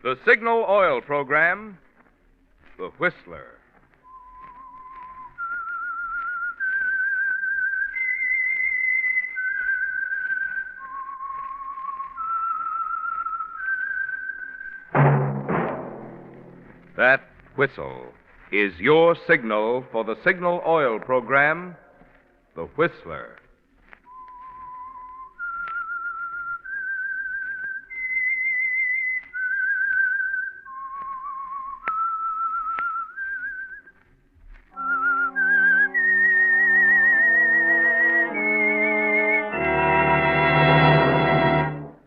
The Signal Oil Program, The Whistler. That whistle is your signal for the Signal Oil Program, The Whistler.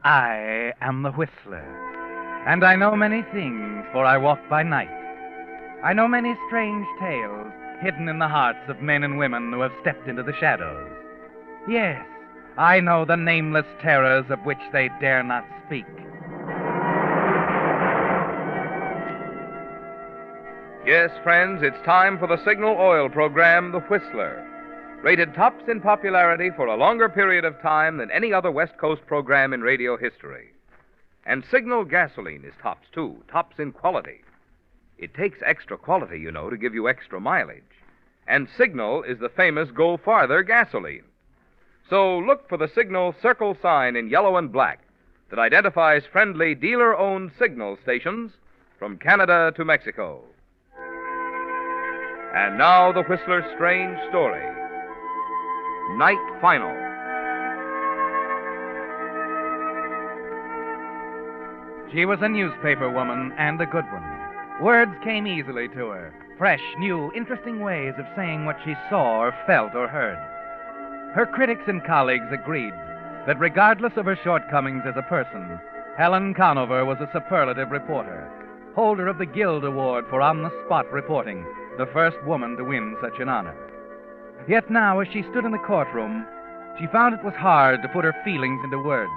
I am the Whistler, and I know many things, for I walk by night. I know many strange tales hidden in the hearts of men and women who have stepped into the shadows. Yes, I know the nameless terrors of which they dare not speak. Yes, friends, it's time for the Signal Oil Program, The Whistler. Rated tops in popularity for a longer period of time than any other West Coast program in radio history. And Signal gasoline is tops, too, tops in quality. It takes extra quality, you know, to give you extra mileage. And Signal is the famous Go Farther gasoline. So look for the Signal circle sign in yellow and black that identifies friendly dealer-owned Signal stations from Canada to Mexico. And now the Whistler's strange story. Night Final. She was a newspaper woman and a good one. Words came easily to her. Fresh, new, interesting ways of saying what she saw or felt or heard. Her critics and colleagues agreed that regardless of her shortcomings as a person, Helen Conover was a superlative reporter, holder of the Guild Award for on-the-spot reporting, the first woman to win such an honor. Yet now, as she stood in the courtroom, she found it was hard to put her feelings into words,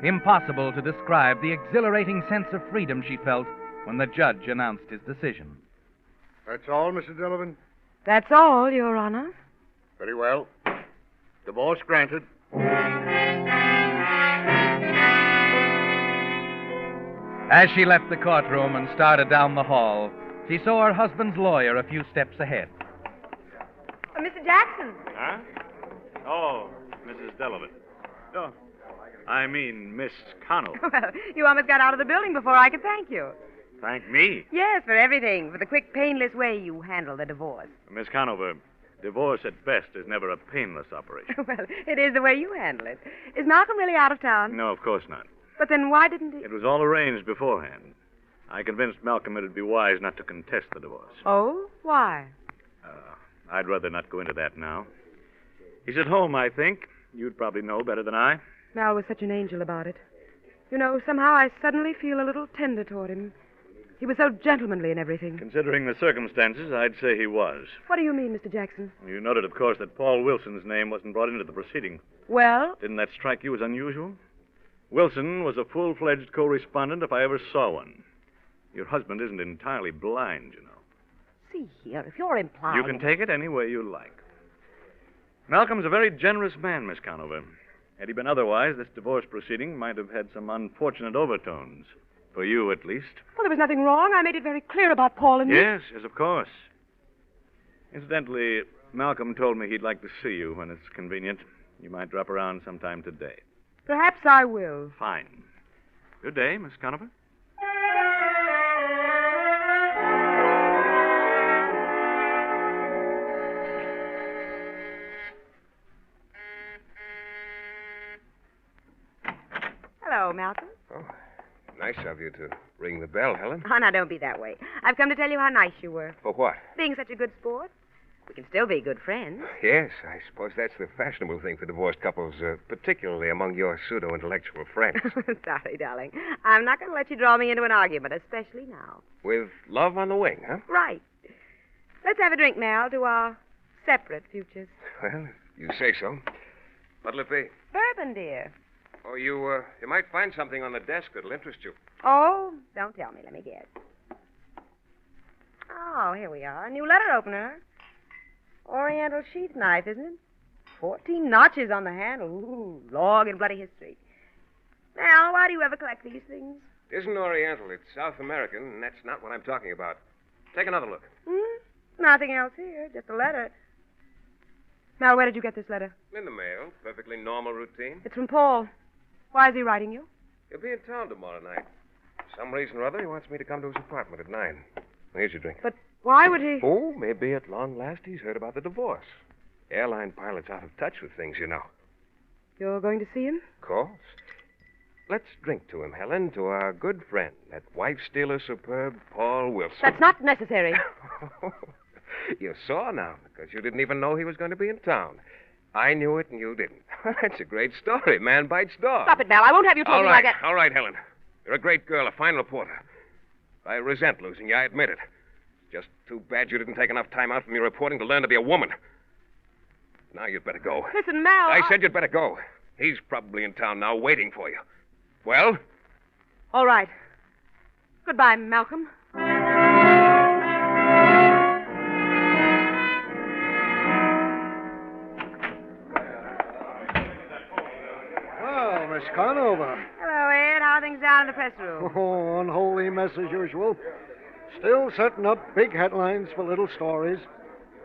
impossible to describe the exhilarating sense of freedom she felt when the judge announced his decision. That's all, Mrs. Delavan? That's all, Your Honor. Very well. Divorce granted. As she left the courtroom and started down the hall, she saw her husband's lawyer a few steps ahead. Mr. Jackson. Huh? Oh, Mrs. Delavan. Oh, I mean, Miss Conover. Well, you almost got out of the building before I could thank you. Thank me. Yes, for everything, for the quick, painless way you handled the divorce. Miss Conover, divorce at best is never a painless operation. Well, it is the way you handle it. Is Malcolm really out of town? No, of course not. But then why didn't he... It was all arranged beforehand. I convinced Malcolm it'd be wise not to contest the divorce. Oh? Why? I'd rather not go into that now. He's at home, I think. You'd probably know better than I. Mal was such an angel about it. You know, somehow I suddenly feel a little tender toward him. He was so gentlemanly and everything. Considering the circumstances, I'd say he was. What do you mean, Mr. Jackson? You noted, of course, that Paul Wilson's name wasn't brought into the proceeding. Well? Didn't that strike you as unusual? Wilson was a full-fledged co-respondent if I ever saw one. Your husband isn't entirely blind, you know. See here, if you're implying... You can take it any way you like. Malcolm's a very generous man, Miss Conover. Had he been otherwise, this divorce proceeding might have had some unfortunate overtones. For you, at least. Well, there was nothing wrong. I made it very clear about Paul and me. Yes, of course. Incidentally, Malcolm told me he'd like to see you when it's convenient. You might drop around sometime today. Perhaps I will. Fine. Good day, Miss Conover. Hello, Malcolm. Oh, nice of you to ring the bell, Helen. Oh, now, don't be that way. I've come to tell you how nice you were. For what? Being such a good sport. We can still be good friends. Yes, I suppose that's the fashionable thing for divorced couples, particularly among your pseudo-intellectual friends. Sorry, darling. I'm not going to let you draw me into an argument, especially now. With love on the wing, huh? Right. Let's have a drink, Mal, to our separate futures. Well, if you say so. What'll it be? Bourbon, dear. Oh, you might find something on the desk that'll interest you. Oh, don't tell me. Let me guess. Oh, here we are. A new letter opener. Oriental sheath knife, isn't it? 14 notches on the handle. Ooh, long and bloody history. Now, why do you ever collect these things? Isn't Oriental. It's South American, and that's not what I'm talking about. Take another look. Nothing else here, just a letter. Mel, where did you get this letter? In the mail. Perfectly normal routine. It's from Paul. Why is he writing you? He'll be in town tomorrow night. For some reason or other, he wants me to come to his apartment at 9. Here's your drink. But why would he? Oh, maybe at long last he's heard about the divorce. Airline pilot's out of touch with things, you know. You're going to see him? Of course. Let's drink to him, Helen, to our good friend, that wife-stealer superb, Paul Wilson. That's not necessary. You saw now, because you didn't even know he was going to be in town. I knew it and you didn't. That's a great story. Man bites dog. Stop it, Mel. I won't have you talking like that. All right, Helen. You're a great girl, a fine reporter. I resent losing you, I admit it. It's just too bad you didn't take enough time out from your reporting to learn to be a woman. Now you'd better go. Listen, Mel. I said you'd better go. He's probably in town now waiting for you. Well? All right. Goodbye, Malcolm. Well, Miss Conover. Hello, Ed. How are things down in the press room? Oh, unholy mess as usual. Still setting up big headlines for little stories.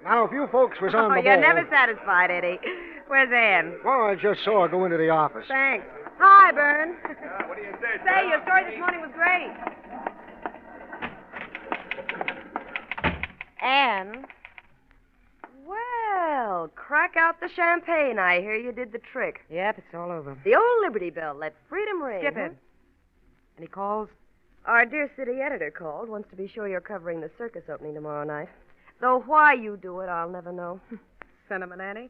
Now, if you folks was on the You're ball... never satisfied, Eddie. Where's Ann? Well, I just saw her go into the office. Thanks. Hi, Bern. What do you say, Say, your story this morning was great. Ann? Well, crack out the champagne. I hear you did the trick. Yep, it's all over. The old Liberty Bell. Let freedom ring. Skip it. Any calls? Our dear city editor called. Wants to be sure you're covering the circus opening tomorrow night. Though why you do it, I'll never know. Sentiment, Annie.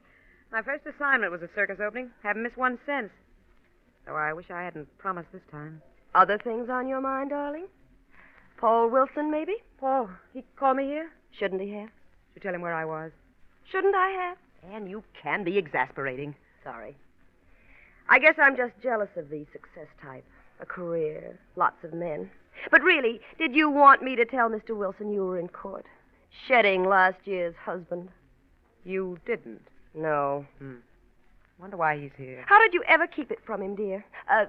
My first assignment was a circus opening. Haven't missed one since. Though I wish I hadn't promised this time. Other things on your mind, darling? Paul Wilson, maybe? Paul, he called me here? Shouldn't he have? You tell him where I was. Shouldn't I have? Anne, you can be exasperating. Sorry. I guess I'm just jealous of the success type. A career, lots of men. But really, did you want me to tell Mr. Wilson you were in court? Shedding last year's husband? You didn't? No. Wonder why he's here. How did you ever keep it from him, dear?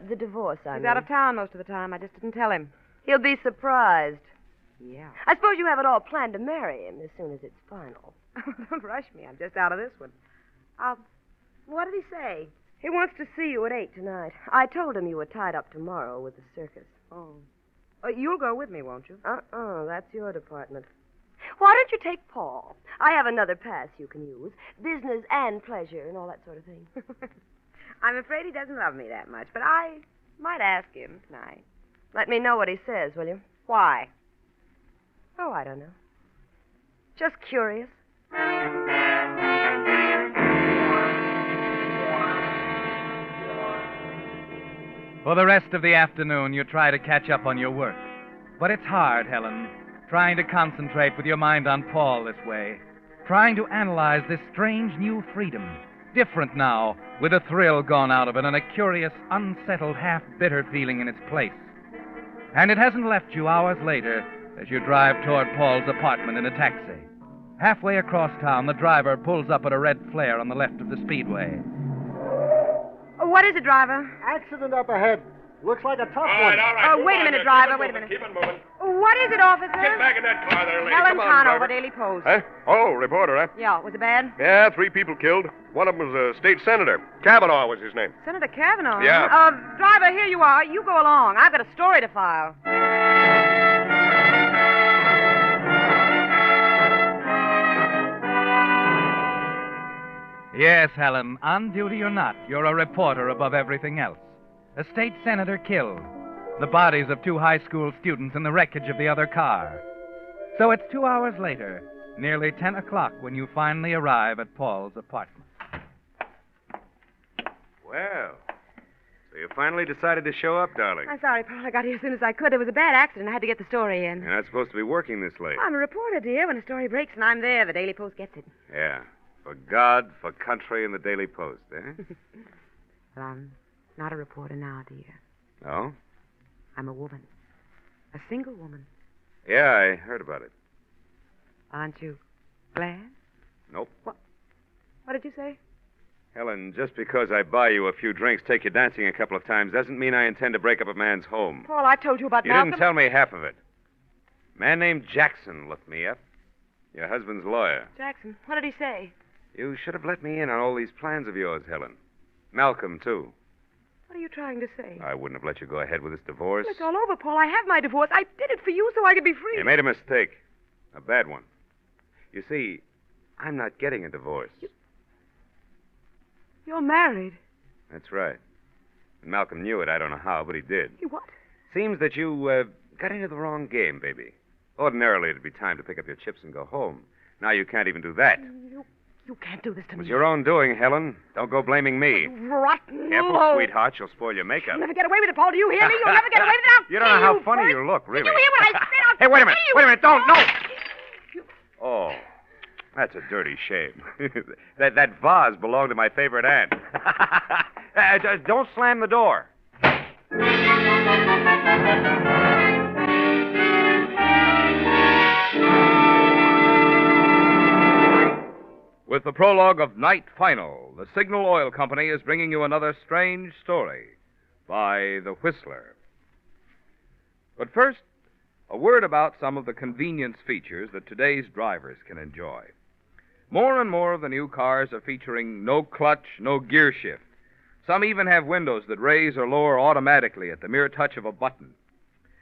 The divorce, I mean. He's out of town most of the time. I just didn't tell him. He'll be surprised. Yeah. I suppose you have it all planned to marry him as soon as it's final. Don't rush me. I'm just out of this one. What did he say? He wants to see you at 8 tonight. I told him you were tied up tomorrow with the circus. Oh. You'll go with me, won't you? That's your department. Why don't you take Paul? I have another pass you can use. Business and pleasure and all that sort of thing. I'm afraid he doesn't love me that much, but I might ask him tonight. Let me know what he says, will you? Why? Oh, I don't know. Just curious. For the rest of the afternoon, you try to catch up on your work. But it's hard, Helen, trying to concentrate with your mind on Paul this way, trying to analyze this strange new freedom, different now, with a thrill gone out of it and a curious, unsettled, half-bitter feeling in its place. And it hasn't left you hours later as you drive toward Paul's apartment in a taxi. Halfway across town, the driver pulls up at a red flare on the left of the speedway. What is it, driver? Accident up ahead. Looks like a tough one. All right. Oh, wait a minute, driver. Wait a minute. Keep it moving. What is it, officer? Get back in that car there, lady. Helen Come on, Conover, driver. Daily Post. Huh? Oh, reporter, huh? Yeah, was it bad? Yeah, 3 people killed. One of them was a state senator. Kavanaugh was his name. Senator Kavanaugh? Yeah. Driver, here you are. You go along. I've got a story to file. Yes, Helen, on duty or not, you're a reporter above everything else. A state senator killed. The bodies of 2 high school students in the wreckage of the other car. So it's 2 hours later, nearly 10 o'clock, when you finally arrive at Paul's apartment. Well, so you finally decided to show up, darling. I'm sorry, Paul. I got here as soon as I could. There was a bad accident. I had to get the story in. You're not supposed to be working this late. I'm a reporter, dear. When a story breaks and I'm there, the Daily Post gets it. Yeah. For God, for country, and the Daily Post, eh? Well, I'm not a reporter now, dear. No? I'm a woman. A single woman. Yeah, I heard about it. Aren't you glad? Nope. What did you say? Helen, just because I buy you a few drinks, take you dancing a couple of times, doesn't mean I intend to break up a man's home. Paul, I told you about You Malcolm. didn't tell me half of it. A man named Jackson looked me up. Your husband's lawyer. Jackson, what did he say? You should have let me in on all these plans of yours, Helen. Malcolm, too. What are you trying to say? I wouldn't have let you go ahead with this divorce. Well, it's all over, Paul. I have my divorce. I did it for you so I could be free. You made a mistake. A bad one. You see, I'm not getting a divorce. You're married. That's right. And Malcolm knew it. I don't know how, but he did. You what? Seems that you got into the wrong game, baby. Ordinarily, it'd be time to pick up your chips and go home. Now you can't even do that. You can't do this to It me. was your own doing, Helen. Don't go blaming me. Rotten. Careful, low. sweetheart. You'll spoil your makeup. You'll never get away with it, Paul. Do you hear me? You'll never get away with it. I'll You don't know kill how funny first. you look, really. Did you hear what I said? I'll Hey, wait a minute. kill you. Wait a minute. Don't. No. Oh, that's a dirty shame. that vase belonged to my favorite aunt. Don't slam the door. With the prologue of Night Final, the Signal Oil Company is bringing you another strange story by The Whistler. But first, a word about some of the convenience features that today's drivers can enjoy. More and more of the new cars are featuring no clutch, no gear shift. Some even have windows that raise or lower automatically at the mere touch of a button.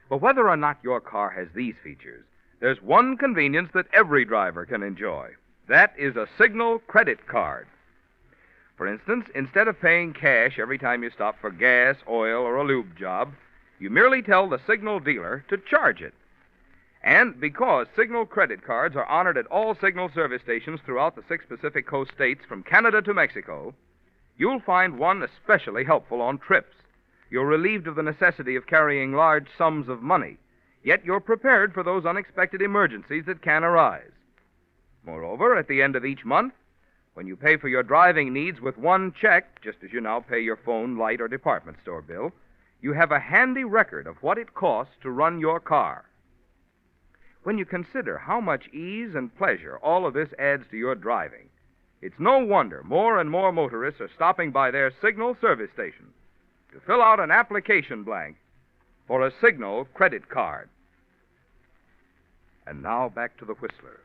But whether or not your car has these features, there's one convenience that every driver can enjoy. That is a Signal credit card. For instance, instead of paying cash every time you stop for gas, oil, or a lube job, you merely tell the Signal dealer to charge it. And because Signal credit cards are honored at all Signal service stations throughout the 6 Pacific Coast states from Canada to Mexico, you'll find one especially helpful on trips. You're relieved of the necessity of carrying large sums of money, yet you're prepared for those unexpected emergencies that can arise. Moreover, at the end of each month, when you pay for your driving needs with one check, just as you now pay your phone, light, or department store bill, you have a handy record of what it costs to run your car. When you consider how much ease and pleasure all of this adds to your driving, it's no wonder more and more motorists are stopping by their Signal service station to fill out an application blank for a Signal credit card. And now back to the Whistler.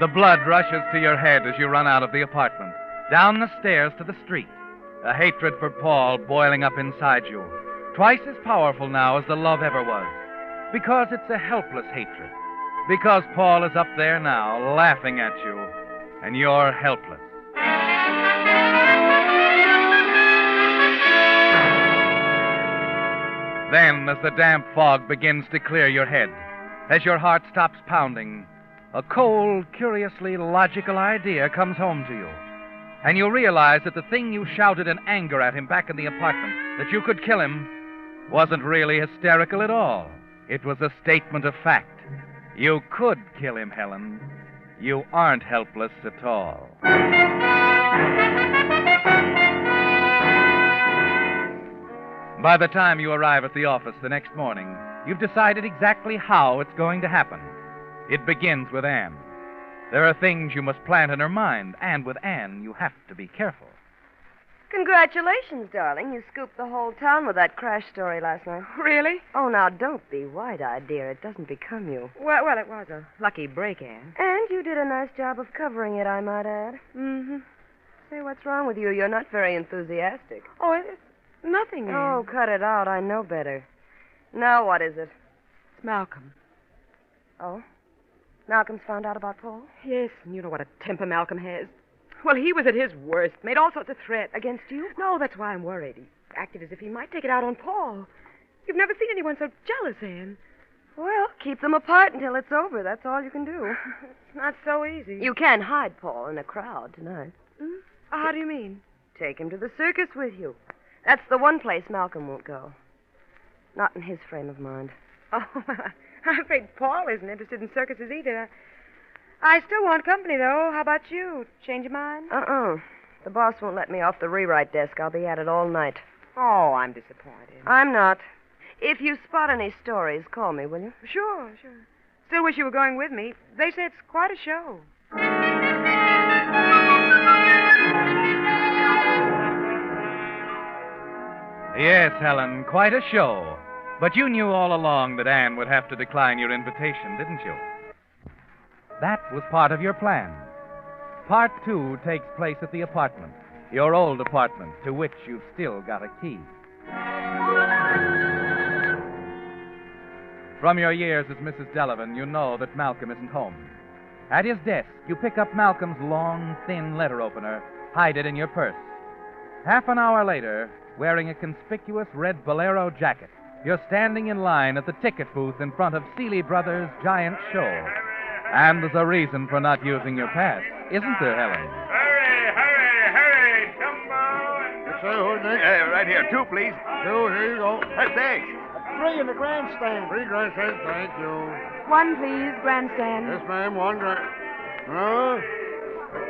The blood rushes to your head as you run out of the apartment, down the stairs to the street. A hatred for Paul boiling up inside you, twice as powerful now as the love ever was. Because it's a helpless hatred. Because Paul is up there now, laughing at you, and you're helpless. Then, as the damp fog begins to clear your head, as your heart stops pounding, a cold, curiously logical idea comes home to you. And you realize that the thing you shouted in anger at him back in the apartment, that you could kill him, wasn't really hysterical at all. It was a statement of fact. You could kill him, Helen. You aren't helpless at all. By the time you arrive at the office the next morning, you've decided exactly how it's going to happen. It begins with Anne. There are things you must plant in her mind, and with Anne, you have to be careful. Congratulations, darling. You scooped the whole town with that crash story last night. Really? Oh, now, don't be wide-eyed, dear. It doesn't become you. Well, it was a lucky break, Anne. And you did a nice job of covering it, I might add. Mm-hmm. Say, what's wrong with you? You're not very enthusiastic. Oh, it's nothing, Anne. Oh, cut it out. I know better. Now, what is it? It's Malcolm. Oh? Malcolm's found out about Paul? Yes, and you know what a temper Malcolm has. Well, he was at his worst. Made all sorts of threats. Against you? No, that's why I'm worried. He acted as if he might take it out on Paul. You've never seen anyone so jealous, Anne. Well, keep them apart until it's over. That's all you can do. It's not so easy. You can hide Paul in a crowd tonight. Hmm? How do you mean? Take him to the circus with you. That's the one place Malcolm won't go. Not in his frame of mind. Oh, I'm afraid Paul isn't interested in circuses either. I still want company, though. How about you? Change your mind? The boss won't let me off the rewrite desk. I'll be at it all night. Oh, I'm disappointed. I'm not. If you spot any stories, call me, will you? Sure. Still wish you were going with me. They say it's quite a show. Yes, Helen, quite a show. But you knew all along that Anne would have to decline your invitation, didn't you? That was part of your plan. Part 2 takes place at the apartment, your old apartment, to which you've still got a key. From your years as Mrs. Delavan, you know that Malcolm isn't home. At his desk, you pick up Malcolm's long, thin letter opener, hide it in your purse. Half an hour later, wearing a conspicuous red bolero jacket, you're standing in line at the ticket booth in front of Seeley Brothers' giant show. And there's a reason for not using your pass, isn't there, Helen? Hurry, come on. Say, who's next? Right here, 2, please. 2, here you go. Thanks. 3 in the grandstand. 3 grandstand, thank you. 1, please, grandstand. Yes, ma'am, 1 grand. No?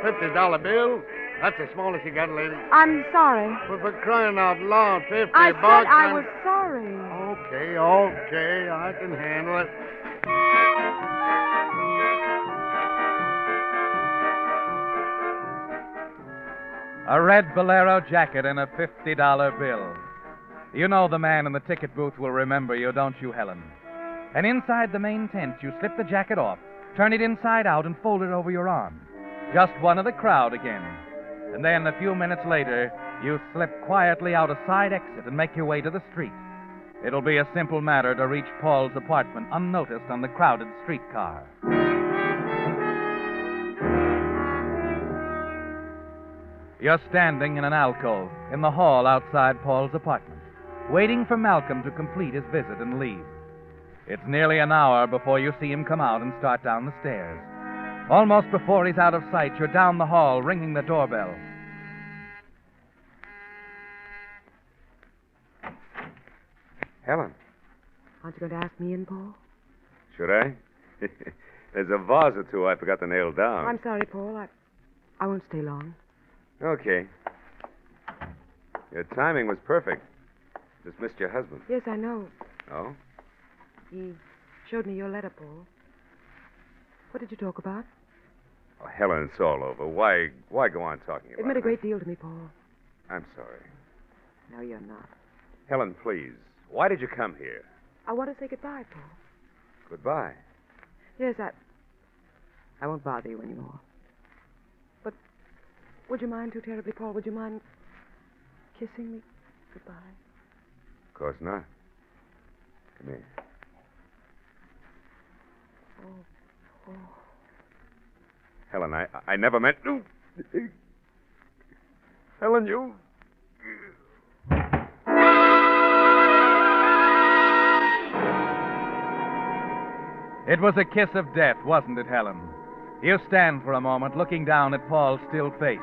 $50 bill. That's the smallest you got, lady. I'm sorry. But for crying out loud, 50 I bucks. said I was sorry. Okay, I can handle it. A red bolero jacket and a $50 bill. You know the man in the ticket booth will remember you, don't you, Helen? And inside the main tent, you slip the jacket off, turn it inside out, and fold it over your arm. Just one of the crowd again. And then, a few minutes later, you slip quietly out a side exit and make your way to the street. It'll be a simple matter to reach Paul's apartment unnoticed on the crowded streetcar. You're standing in an alcove in the hall outside Paul's apartment, waiting for Malcolm to complete his visit and leave. It's nearly an hour before you see him come out and start down the stairs. Almost before he's out of sight, you're down the hall, ringing the doorbell. Helen, Aren't you going to ask me in, Paul? should I? There's a vase or 2 I forgot to nail down. I'm sorry, Paul. I won't stay long. Okay. Your timing was perfect. Just missed your husband. Yes, I know. Oh? He showed me your letter, Paul. What did you talk about? Oh, Helen, it's all over. Why go on talking about it? It meant a great deal to me, Paul. I'm sorry. No, you're not. Helen, please. Why did you come here? I want to say goodbye, Paul. Goodbye. Yes, I won't bother you anymore. But would you mind too terribly, Paul? Would you mind kissing me goodbye? Of course not. Come here. Oh. Helen, I never meant to. Helen, you. It was a kiss of death, wasn't it, Helen? You stand for a moment, looking down at Paul's still face.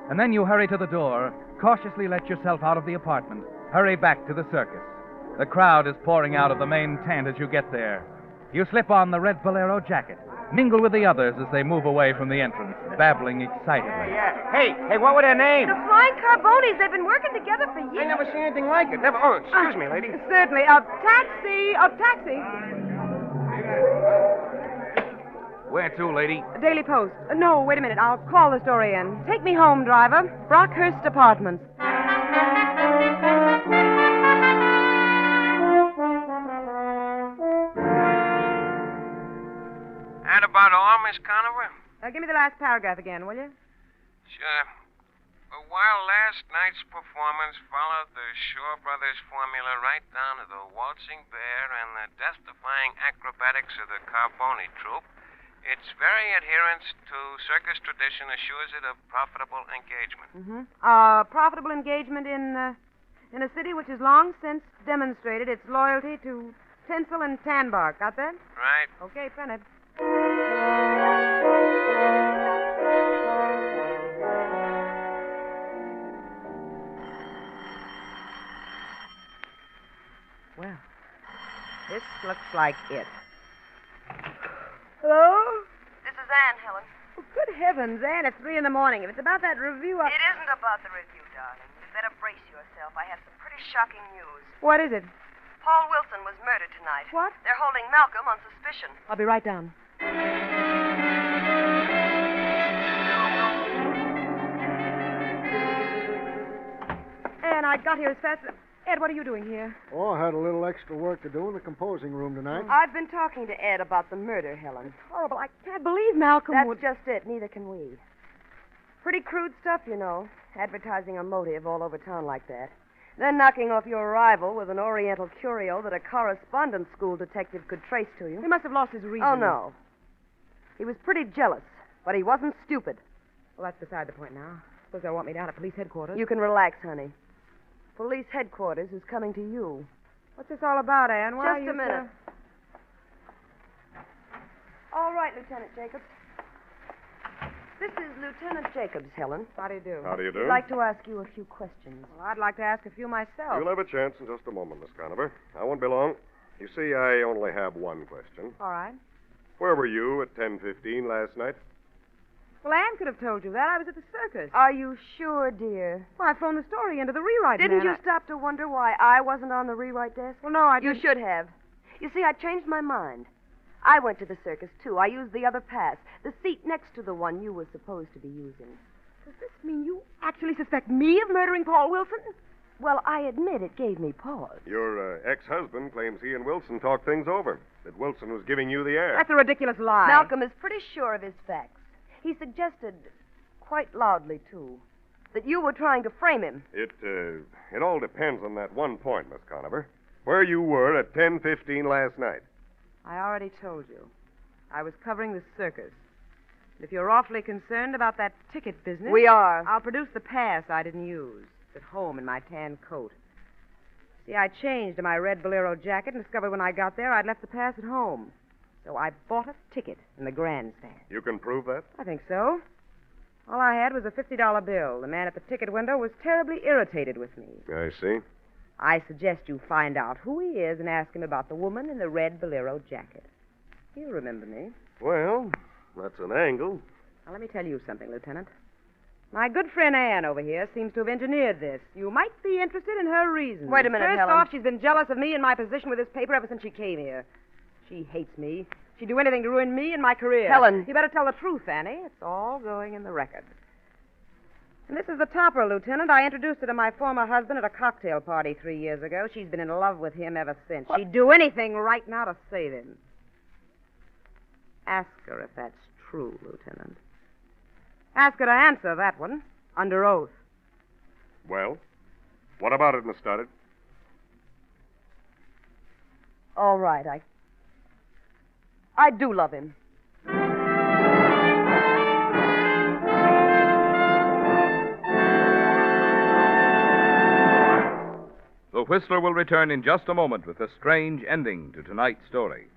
And then you hurry to the door, cautiously let yourself out of the apartment, hurry back to the circus. The crowd is pouring out of the main tent as you get there. You slip on the red bolero jacket, mingle with the others as they move away from the entrance, babbling excitedly. Hey, what were their names? The Flying Carbonis. They've been working together for years. I never seen anything like it. Never. Oh, excuse me, lady. Certainly. Taxi. Where to, lady? Daily Post. No, wait a minute. I'll call the story in. Take me home, driver. Brockhurst Apartments. That about all, Miss Conover? Give me the last paragraph again, will you? Sure. While last night's performance followed the Shaw Brothers formula right down to the waltzing bear and the death-defying acrobatics of the Carboni troupe, its very adherence to circus tradition assures it a profitable engagement. Mm-hmm. Profitable engagement in a city which has long since demonstrated its loyalty to tinsel and tan bark. Got that? Right. Okay, print it. Well, this looks like it. Hello? This is Anne, Helen. Oh, good heavens, Anne, it's 3 in the morning. If it's about that review, It isn't about the review, darling. You'd better brace yourself. I have some pretty shocking news. What is it? Paul Wilson was murdered tonight. What? They're holding Malcolm on suspicion. I'll be right down. Anne, I got here as fast as... Ed, what are you doing here? Oh, I had a little extra work to do in the composing room tonight. I've been talking to Ed about the murder, Helen. Horrible. I can't believe Malcolm That's would... just it. Neither can we. Pretty crude stuff, you know. Advertising a motive all over town like that. Then knocking off your rival with an Oriental curio that a correspondence school detective could trace to you. He must have lost his reason. Oh, no. He was pretty jealous, but he wasn't stupid. Well, that's beside the point now. Suppose they'll want me down at police headquarters. You can relax, honey. Police headquarters is coming to you. What's this all about, Anne? Why are Just you a minute. All right, Lieutenant Jacobs. This is Lieutenant Jacobs, Helen. How do you do? How do you do? I'd like to ask you a few questions. Well, I'd like to ask a few myself. You'll have a chance in just a moment, Miss Conover. I won't be long. You see, I only have one question. All right. Where were you at 10:15 last night? Well, Anne could have told you that. I was at the circus. Are you sure, dear? Well, I phoned the story into the rewrite Didn't man. you stop to wonder why I wasn't on the rewrite desk? Well, no, I You didn't. should have. You see, I changed my mind. I went to the circus, too. I used the other pass, the seat next to the one you were supposed to be using. Does this mean you actually suspect me of murdering Paul Wilson? Well, I admit it gave me pause. Your ex-husband claims he and Wilson talked things over, that Wilson was giving you the air. That's a ridiculous lie. Malcolm is pretty sure of his facts. He suggested, quite loudly, too, that you were trying to frame him. It all depends on that one point, Miss Conover. Where you were at 10:15 last night. I already told you. I was covering the circus. And if you're awfully concerned about that ticket business... We are. I'll produce the pass I didn't use. It's at home in my tan coat. See, I changed to my red bolero jacket and discovered when I got there I'd left the pass at home. So I bought a ticket in the grandstand. You can prove that? I think so. All I had was a $50 bill. The man at the ticket window was terribly irritated with me. I see. I suggest you find out who he is and ask him about the woman in the red bolero jacket. He'll remember me. Well, that's an angle. Now, let me tell you something, Lieutenant. My good friend Anne over here seems to have engineered this. You might be interested in her reasons. Wait a minute, First Helen. off, she's been jealous of me and my position with this paper ever since she came here. She hates me. She'd do anything to ruin me and my career. Helen. You better tell the truth, Annie. It's all going in the record. And this is the topper, Lieutenant. I introduced her to my former husband at a cocktail party 3 years ago. She's been in love with him ever since. She'd do anything right now to save him. Ask her if that's true, Lieutenant. Ask her to answer that one, under oath. Well, what about it, Miss Stoddard? All right, I do love him. The Whistler will return in just a moment with a strange ending to tonight's story.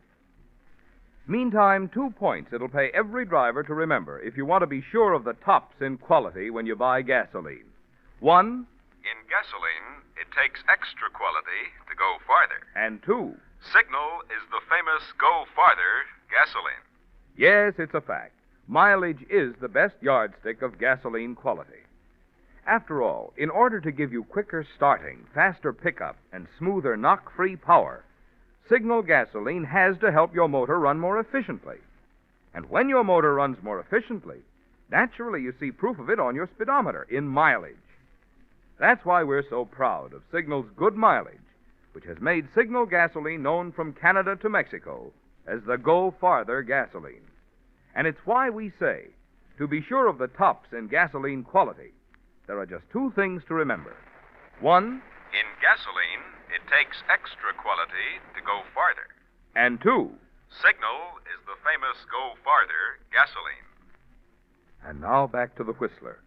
Meantime, 2 points it'll pay every driver to remember if you want to be sure of the tops in quality when you buy gasoline. 1, In gasoline, it takes extra quality to go farther. and 2. Signal is the famous Go Farther gasoline. Yes, it's a fact. Mileage is the best yardstick of gasoline quality. After all, in order to give you quicker starting, faster pickup, and smoother knock-free power, Signal gasoline has to help your motor run more efficiently. And when your motor runs more efficiently, naturally you see proof of it on your speedometer in mileage. That's why we're so proud of Signal's good mileage, which has made Signal gasoline known from Canada to Mexico as the Go Farther gasoline. And it's why we say, to be sure of the tops in gasoline quality, there are just 2 things to remember. 1, In gasoline, it takes extra quality to go farther. and 2. Signal is the famous Go Farther gasoline. And now back to the Whistler.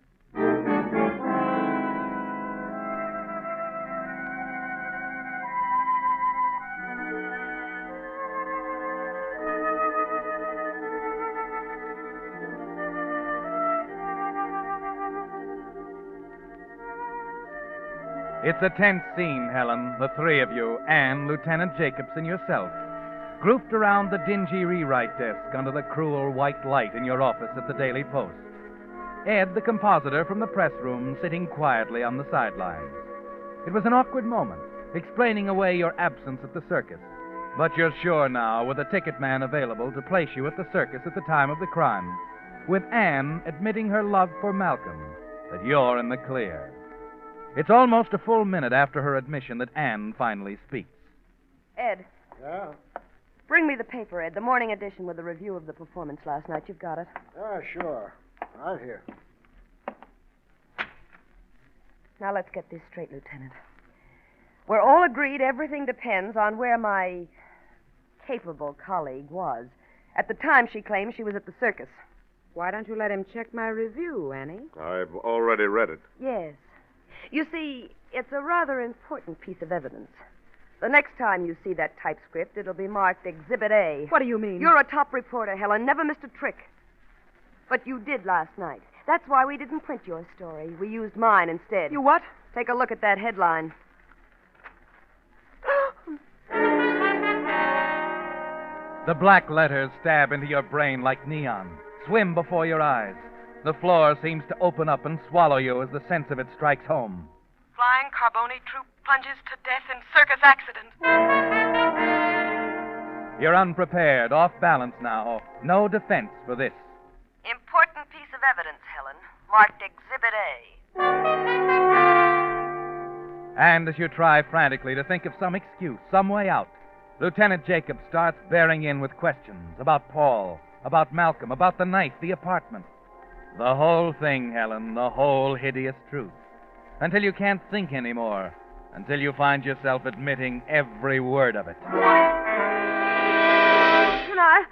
It's a tense scene, Helen, the 3 of you, Anne, Lieutenant Jacobs, and yourself. grouped around the dingy rewrite desk under the cruel white light in your office at the Daily Post. Ed, the compositor from the press room, sitting quietly on the sidelines. It was an awkward moment, explaining away your absence at the circus. But you're sure now, with a ticket man available to place you at the circus at the time of the crime, with Anne admitting her love for Malcolm, that you're in the clear. It's almost a full minute after her admission that Anne finally speaks. Ed. Yeah? Bring me the paper, Ed. The morning edition with the review of the performance last night. You've got it. Sure. Right here. Now let's get this straight, Lieutenant. We're all agreed everything depends on where my capable colleague was. At the time she claims she was at the circus. Why don't you let him check my review, Annie? I've already read it. Yes. You see, it's a rather important piece of evidence. The next time you see that typescript, it'll be marked Exhibit A. What do you mean? You're a top reporter, Helen. Never missed a trick. But you did last night. That's why we didn't print your story. We used mine instead. You what? Take a look at that headline. The black letters stab into your brain like neon, swim before your eyes. The floor seems to open up and swallow you as the sense of it strikes home. Flying Carboni troop plunges to death in circus accident. You're unprepared, off balance now. No defense for this. Important piece of evidence, Helen. Marked Exhibit A. And as you try frantically to think of some excuse, some way out, Lieutenant Jacob starts bearing in with questions about Paul, about Malcolm, about the knife, the apartment. The whole thing, Helen, the whole hideous truth. Until you can't think anymore. Until you find yourself admitting every word of it. Can I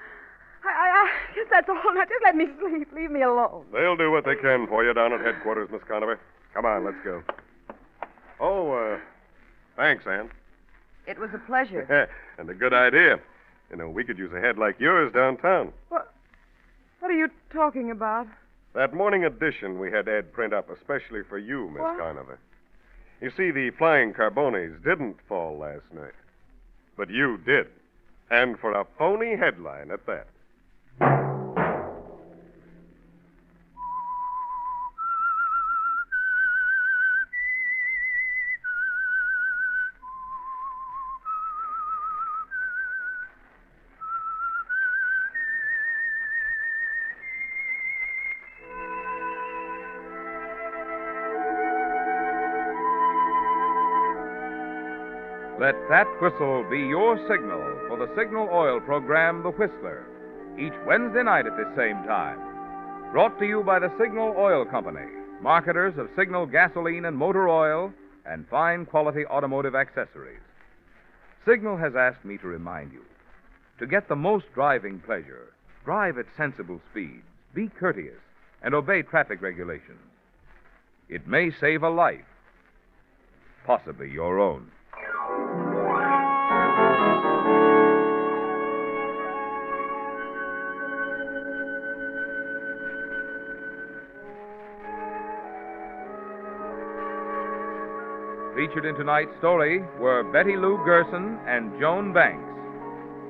guess that's all. Now, just let me sleep. Leave me alone. They'll do what they can for you down at headquarters, Miss Conover. Come on, let's go. Oh, thanks, Ann. It was a pleasure. And a good idea. You know, we could use a head like yours downtown. What are you talking about? That morning edition we had Ed print up especially for you, Miss What? Conover. You see, the Flying Carbonis didn't fall last night. But you did. And for a phony headline at that. Let that whistle be your signal for the Signal Oil program, The Whistler, each Wednesday night at this same time. Brought to you by the Signal Oil Company, marketers of Signal gasoline and motor oil and fine quality automotive accessories. Signal has asked me to remind you to get the most driving pleasure, drive at sensible speeds, be courteous, and obey traffic regulations. It may save a life, possibly your own. Featured in tonight's story were Betty Lou Gerson and Joan Banks.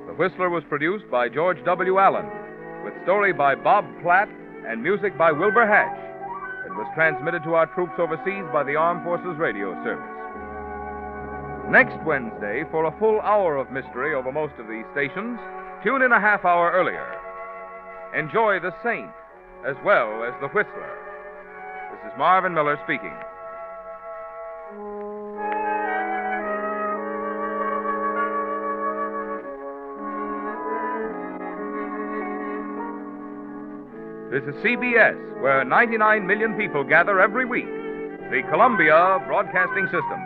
The Whistler was produced by George W. Allen, with story by Bob Platt and music by Wilbur Hatch. It was transmitted to our troops overseas by the Armed Forces Radio Service. Next Wednesday, for a full hour of mystery over most of these stations, tune in a half hour earlier. Enjoy The Saint as well as The Whistler. This is Marvin Miller speaking. This is CBS, where 99 million people gather every week. The Columbia Broadcasting System.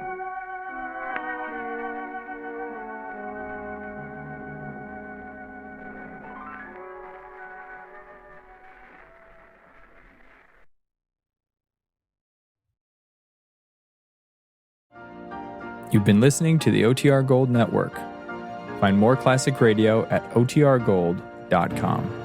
You've been listening to the OTR Gold Network. Find more classic radio at otrgold.com.